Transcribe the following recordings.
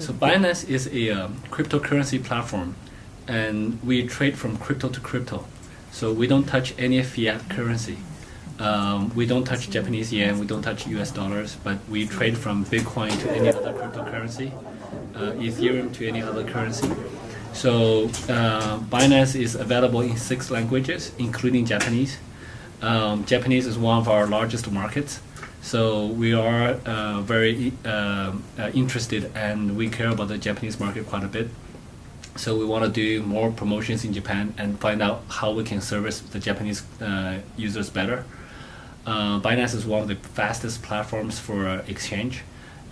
So Binance is a cryptocurrency platform, and we trade from crypto to crypto. So we don't touch any fiat currency. We don't touch Japanese yen, we don't touch US dollars, but we trade from Bitcoin to any other cryptocurrency, Ethereum to any other currency. So Binance is available in 6 languages, including Japanese. Japanese is one of our largest markets. So we are very interested, and we care about the Japanese market quite a bit. So we want to do more promotions in Japan and find out how we can service the Japanese users better. Binance is one of the fastest platforms for exchange,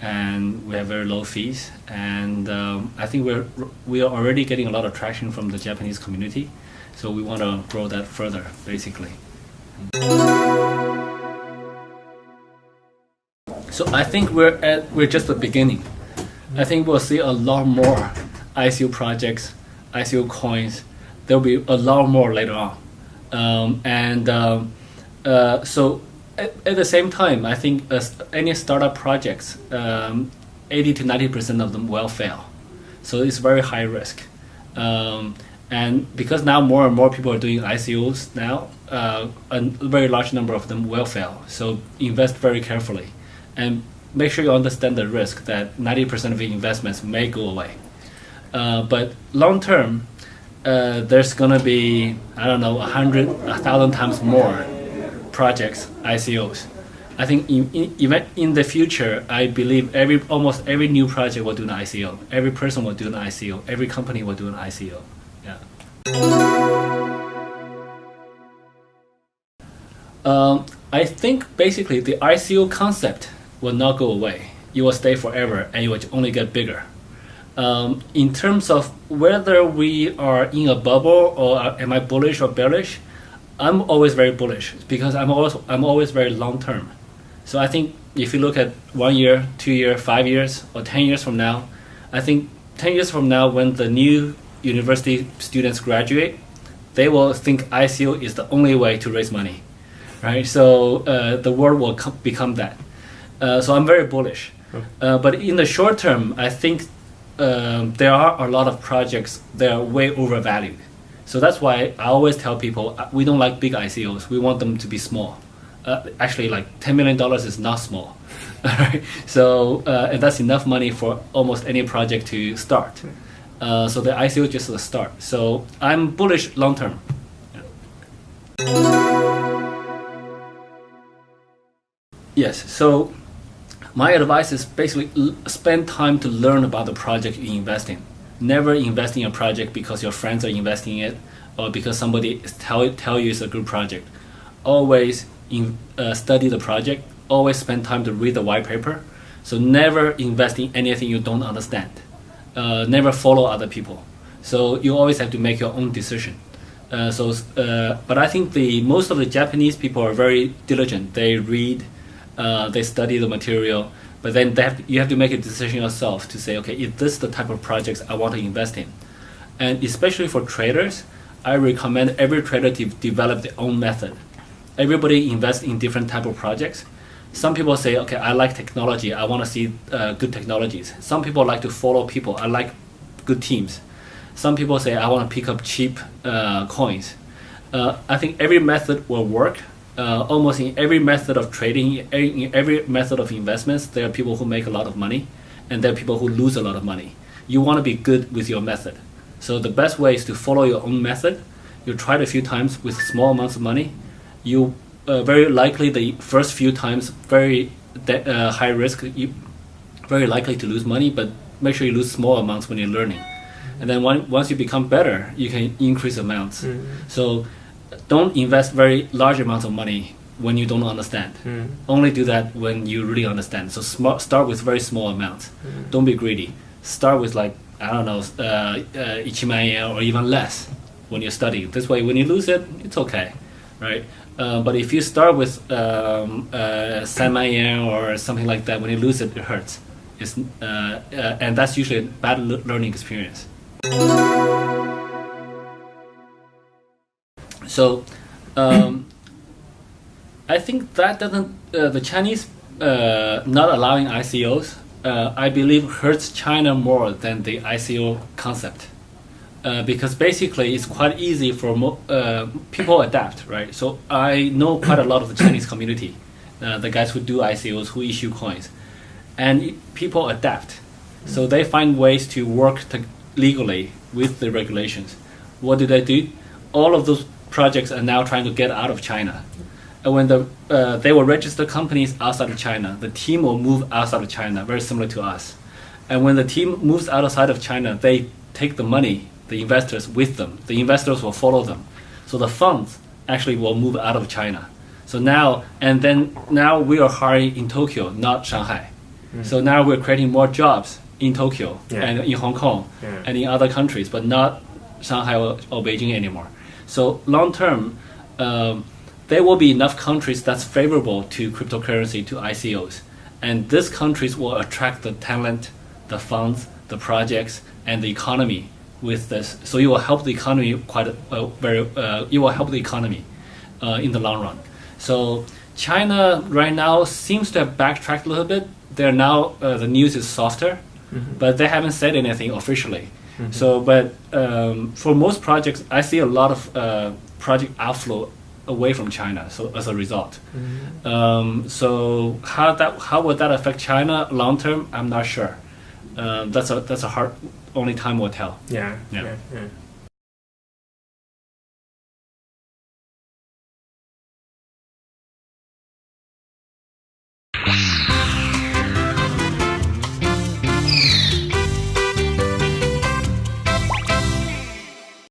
and we have very low fees. And I think we are already getting a lot of traction from the Japanese community. So we want to grow that further, basically. So I think we're just the beginning. I think we'll see a lot more ICO projects, ICO coins. There'll be a lot more later on. So at the same time, I think any startup projects, 80 to 90% of them will fail. So it's very high risk. And because now more and more people are doing ICOs now, a very large number of them will fail. So invest very carefully. And make sure you understand the risk that 90% of the investments may go away. But long term, there's going to be, 100, 1,000 times more projects, ICOs. I think even in the future, I believe almost every new project will do an ICO. Every person will do an ICO. Every company will do an ICO. Yeah. I think basically the ICO concept will not go away. It will stay forever, and it will only get bigger. In terms of whether we are in a bubble or am I bullish or bearish, I'm always very bullish because I'm always very long term. So I think if you look at 1 year, 2 years, 5 years, or 10 years from now, I think 10 years from now when the new university students graduate, they will think ICO is the only way to raise money, right? So the world will become that. So I'm very bullish. But in the short term, I think there are a lot of projects that are way overvalued. So that's why I always tell people we don't like big ICOs. We want them to be small. Actually, like $10 million is not small. So and that's enough money for almost any project to start. So the ICO is just a start. So I'm bullish long term. Yes. So my advice is basically spend time to learn about the project you invest in. Never invest in a project because your friends are investing in it or because somebody tell you it's a good project. Always study the project. Always spend time to read the white paper. So never invest in anything you don't understand. Never follow other people. So you always have to make your own decision. But I think most of the Japanese people are very diligent. They read. They study the material, but then you have to make a decision yourself to say, okay, is this the type of projects I want to invest in? And especially for traders, I recommend every trader to develop their own method. Everybody invests in different type of projects. Some people say, okay, I like technology. I want to see good technologies. Some people like to follow people. I like good teams. Some people say, I want to pick up cheap coins. I think every method will work. Almost in every method of trading, in every method of investments, there are people who make a lot of money, and there are people who lose a lot of money. You want to be good with your method. So the best way is to follow your own method. You try it a few times with small amounts of money. You very likely the first few times very high risk. You very likely to lose money, but make sure you lose small amounts when you're learning. And then once you become better, you can increase amounts. So don't invest very large amounts of money when you don't understand. Only do that when you really understand. So start with very small amounts. Don't be greedy. Start with 1,000,000 yen or even less when you study. This way, when you lose it, it's okay, right? But if you start with 7 yen or something like that, when you lose it, it hurts. And that's usually a bad learning experience. So I think that doesn't, the Chinese not allowing ICOs I believe hurts China more than the ICO concept. Because basically it's quite easy for people adapt, right? So I know quite a lot of the Chinese community, the guys who do ICOs, who issue coins, and people adapt. So they find ways to work legally with the regulations. What do? All of those projects are now trying to get out of China. And when they will register companies outside of China, the team will move outside of China, very similar to us. And when the team moves outside of China, they take the money, the investors with them. The investors will follow them. So the funds actually will move out of China. So now we are hiring in Tokyo, not Shanghai. So now we're creating more jobs in Tokyo and in Hong Kong and in other countries, but not Shanghai or Beijing anymore. So long term, there will be enough countries that's favorable to cryptocurrency, to ICOs. And these countries will attract the talent, the funds, the projects, and the economy with this. So it will help the economy it will help the economy in the long run. So China right now seems to have backtracked a little bit. They're now, the news is softer, but they haven't said anything officially. So, but for most projects, I see a lot of project outflow away from China. So as a result, so how would that affect China long term? I'm not sure. That's a hard. Only time will tell. Yeah.